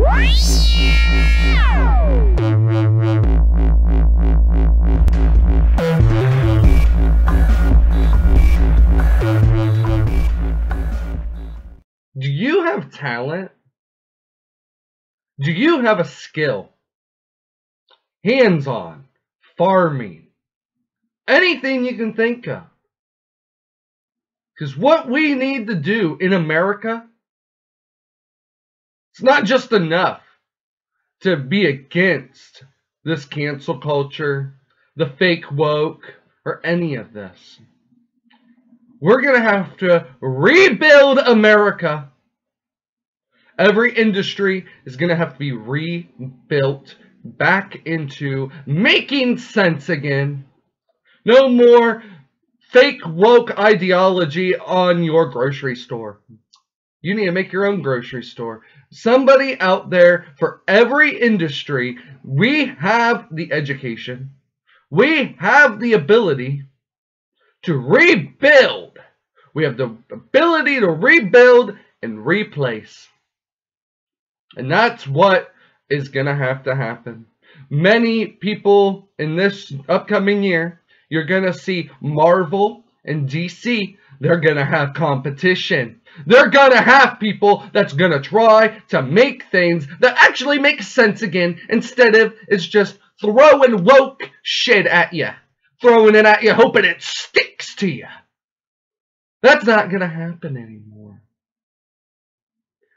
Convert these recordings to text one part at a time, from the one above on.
Do you have talent? Do you have a skill? Hands-on, farming, anything you can think of. Because what we need to do in America, it's not just enough to be against this cancel culture, the fake woke, or any of this. We're going to have to rebuild America. Every industry is going to have to be rebuilt back into making sense again. No more fake woke ideology on your grocery store. You need to make your own grocery store. Somebody out there for every industry. We have the education. We have the ability to rebuild. We have the ability to rebuild and replace. And that's what is going to happen. Many people in this upcoming year, you're going to see Marvel and DC, they're going to have competition. They're going to have people that's going to try to make things that actually make sense again, instead of it's just throwing woke shit at you. Throwing it at you, hoping it sticks to you. That's not going to happen anymore.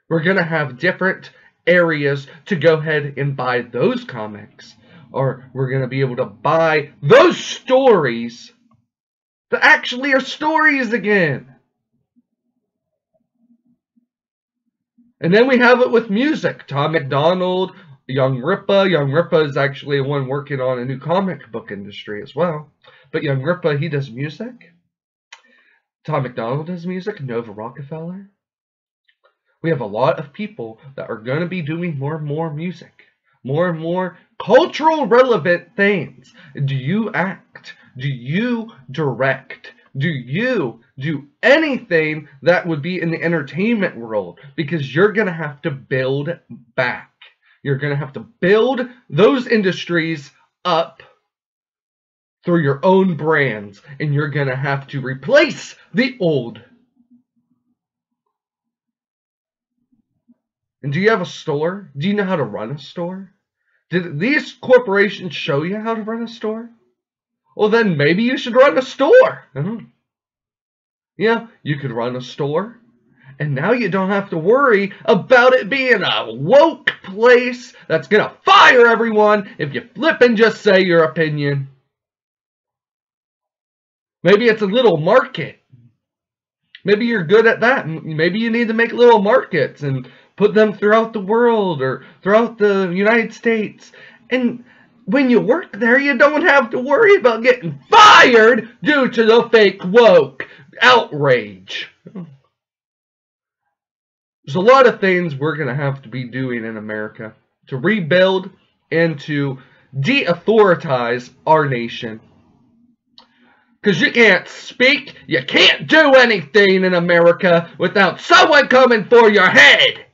We're going to have different areas to go ahead and buy those comics. Or we're going to be able to buy those stories that actually are stories again. And then we have it with music. Tom MacDonald, Young Ripa. Young Ripa is actually the one working on a new comic book industry as well. But Young Ripa, he does music. Tom MacDonald does music. Nova Rockefeller. We have a lot of people that are going to be doing more and more music. More and more cultural relevant things. Do you act? Do you direct? Do you do anything that would be in the entertainment world? Because you're going to have to build back. You're going to have to build those industries up through your own brands. And you're going to have to replace the old. And do you have a store? Do you know how to run a store? Did these corporations show you how to run a store? Well, then maybe you should run a store. Yeah, you could run a store. And now you don't have to worry about it being a woke place that's going to fire everyone if you flip and just say your opinion. Maybe it's a little market. Maybe you're good at that. Maybe you need to make little markets and put them throughout the world or throughout the United States. And when you work there, you don't have to worry about getting fired due to the fake woke outrage. There's a lot of things we're going to have to be doing in America to rebuild and to de-authoritize our nation. Because you can't speak, you can't do anything in America without someone coming for your head.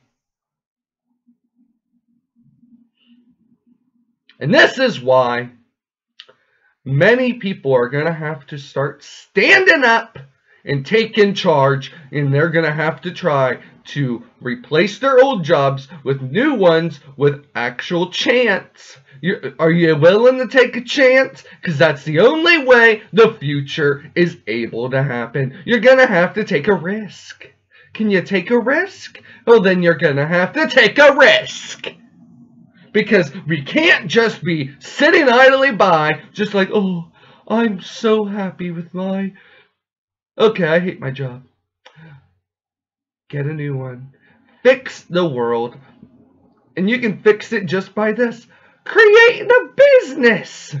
And this is why many people are going to have to start standing up and taking charge. And they're going to have to try to replace their old jobs with new ones with actual chance. Are you willing to take a chance? Because that's the only way the future is able to happen. You're going to have to take a risk. Can you take a risk? Well, then you're going to have to take a risk. Because we can't just be sitting idly by, just like, oh, I'm so happy with my... Okay, I hate my job. Get a new one. Fix the world. And you can fix it just by this. Creating a business.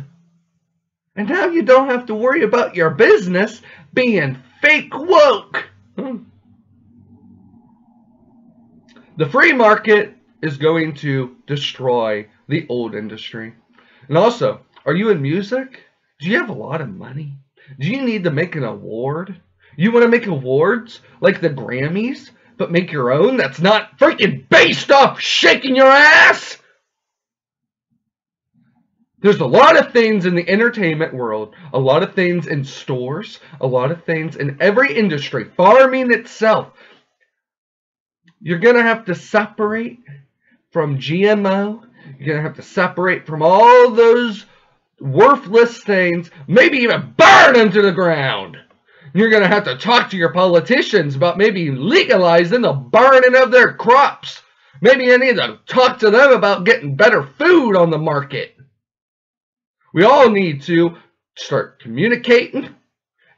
And now you don't have to worry about your business being fake woke. The free market is going to destroy the old industry. And also, are you in music? Do you have a lot of money? Do you need to make an award? You want to make awards like the Grammys? but make your own that's not freaking based off shaking your ass? There's a lot of things in the entertainment world, a lot of things in stores, a lot of things in every industry, farming itself. You're going to have to separate from GMO. You're going to have to separate from all those worthless things, maybe even burn them to the ground. You're going to have to talk to your politicians about maybe legalizing the burning of their crops. Maybe you need to talk to them about getting better food on the market. We all need to start communicating,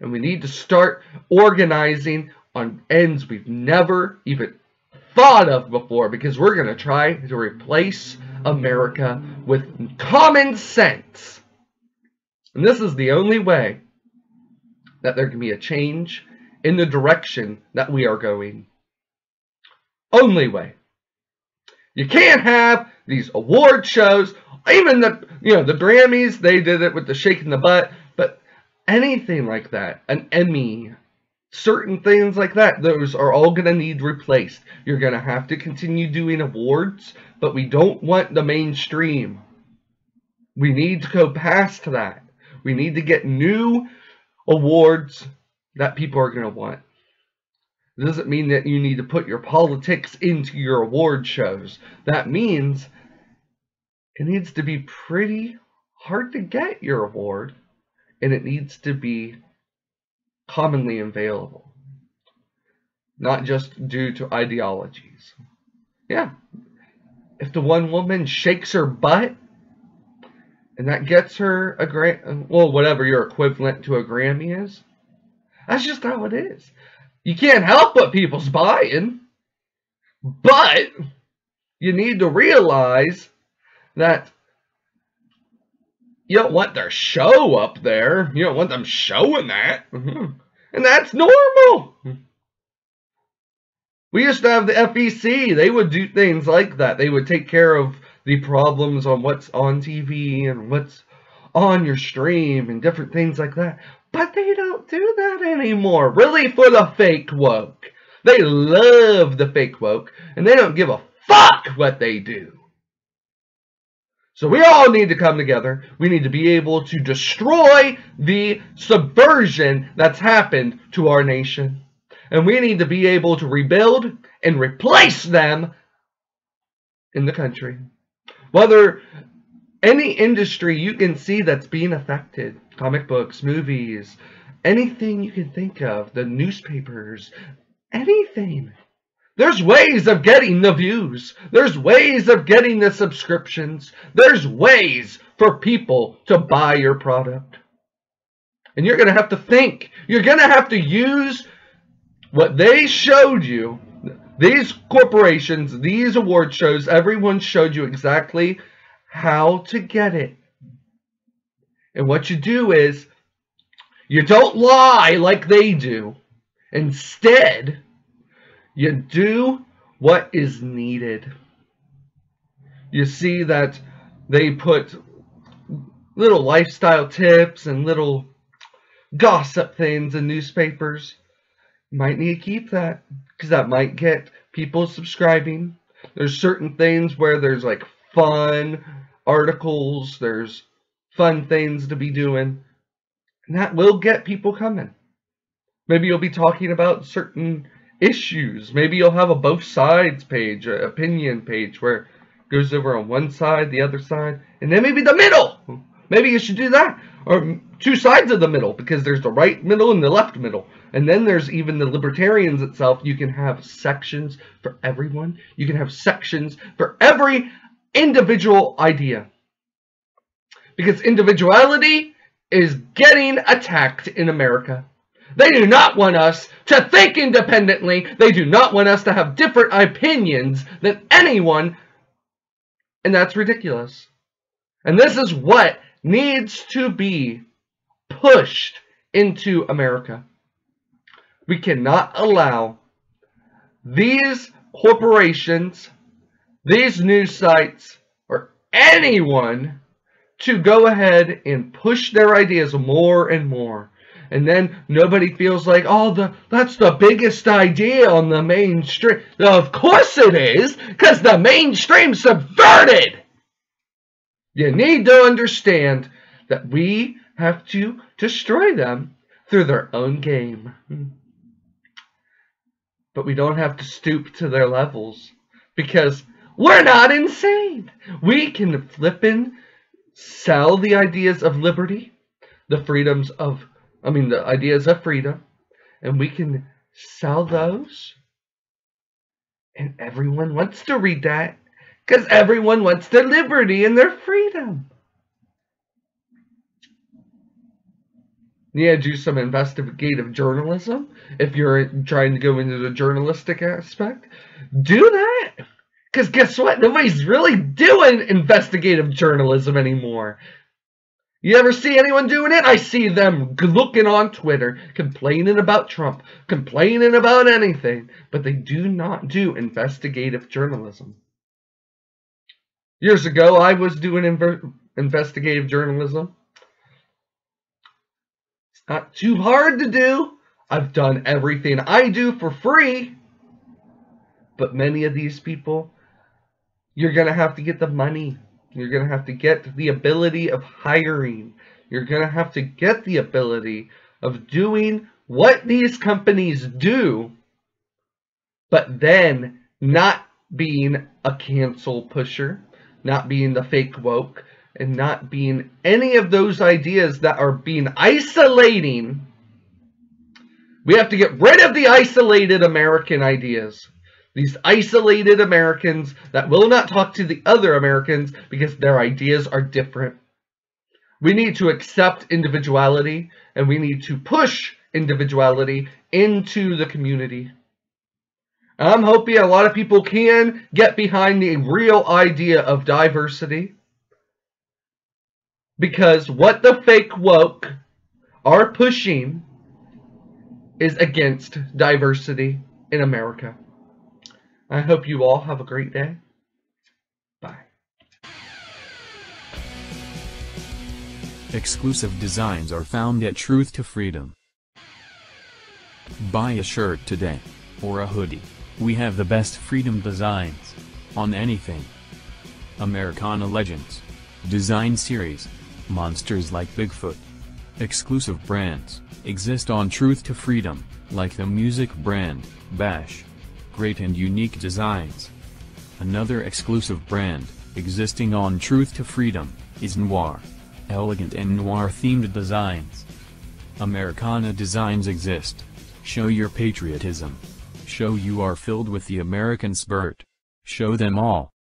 and we need to start organizing on ends we've never even thought of before, because we're going to try to replace America with common sense. And this is the only way that there can be a change in the direction that we are going. Only way. You can't have these award shows, even the Grammys, they did it with the shaking the butt, but anything like that, an Emmy, certain things like that, those are all going to need replaced. You're going to have to continue doing awards, but we don't want the mainstream. We need to go past that. We need to get new awards that people are going to want. It doesn't mean that you need to put your politics into your award shows. That means it needs to be pretty hard to get your award, and it needs to be commonly available, not just due to ideologies. Yeah, if the one woman shakes her butt and that gets her a well, whatever your equivalent to a Grammy is, that's just how it is. You can't help what people's buying, but you need to realize that you don't want their show up there. You don't want them showing that. And that's normal. We used to have the FEC. They would do things like that. They would take care of the problems on what's on TV and what's on your stream and different things like that. But they don't do that anymore. Really, for the fake woke. They love the fake woke, and they don't give a fuck what they do. So we all need to come together. We need to be able to destroy the subversion that's happened to our nation. And we need to be able to rebuild and replace them in the country. Whether any industry you can see that's being affected, comic books, movies, anything you can think of, the newspapers, anything. There's ways of getting the views. There's ways of getting the subscriptions. There's ways for people to buy your product. And you're going to have to think. You're going to have to use what they showed you. These corporations, these award shows, everyone showed you exactly how to get it. And what you do is, you don't lie like they do. Instead, you do what is needed. You see that they put little lifestyle tips and little gossip things in newspapers. You might need to keep that, because that might get people subscribing. There's certain things where there's like fun articles, there's fun things to be doing, and that will get people coming. Maybe you'll be talking about certain issues. Maybe you'll have a both sides page, an opinion page, where it goes over on one side, the other side, and then maybe the middle. Maybe you should do that. Or two sides of the middle, because there's the right middle and the left middle. And then there's even the libertarians itself. You can have sections for everyone. You can have sections for every individual idea. Because individuality is getting attacked in America. They do not want us to think independently. They do not want us to have different opinions than anyone. And that's ridiculous. And this is what needs to be pushed into America. We cannot allow these corporations, these news sites, or anyone to go ahead and push their ideas more and more. And then nobody feels like, oh, that's the biggest idea on the mainstream. Of course it is, because the mainstream's subverted. You need to understand that we have to destroy them through their own game. But we don't have to stoop to their levels, because we're not insane. We can flippin' sell the ideas of liberty, the ideas of freedom, and we can sell those, and everyone wants to read that, because everyone wants their liberty and their freedom. Yeah, do some investigative journalism. If you're trying to go into the journalistic aspect, do that. Because guess what? Nobody's really doing investigative journalism anymore. You ever see anyone doing it? I see them looking on Twitter, complaining about Trump, complaining about anything, but they do not do investigative journalism. Years ago, I was doing investigative journalism. It's not too hard to do. I've done everything I do for free. But many of these people, you're going to have to get the money. You're going to have to get the ability of hiring. You're going to have to get the ability of doing what these companies do, but then not being a cancel pusher, not being the fake woke, and not being any of those ideas that are being isolating. We have to get rid of the isolated American ideas. These isolated Americans that will not talk to the other Americans because their ideas are different. We need to accept individuality, and we need to push individuality into the community. I'm hoping a lot of people can get behind the real idea of diversity, because what the fake woke are pushing is against diversity in America. I hope you all have a great day. Bye. Exclusive designs are found at Truth to Freedom. Buy a shirt today, or a hoodie. We have the best freedom designs on anything. Americana Legends Design Series, monsters like Bigfoot. Exclusive brands exist on Truth to Freedom, like the music brand, Bash. Great and unique designs. Another exclusive brand, existing on Truth to Freedom, is Noir. Elegant and noir-themed designs. Americana designs exist. Show your patriotism. Show you are filled with the American spirit. Show them all.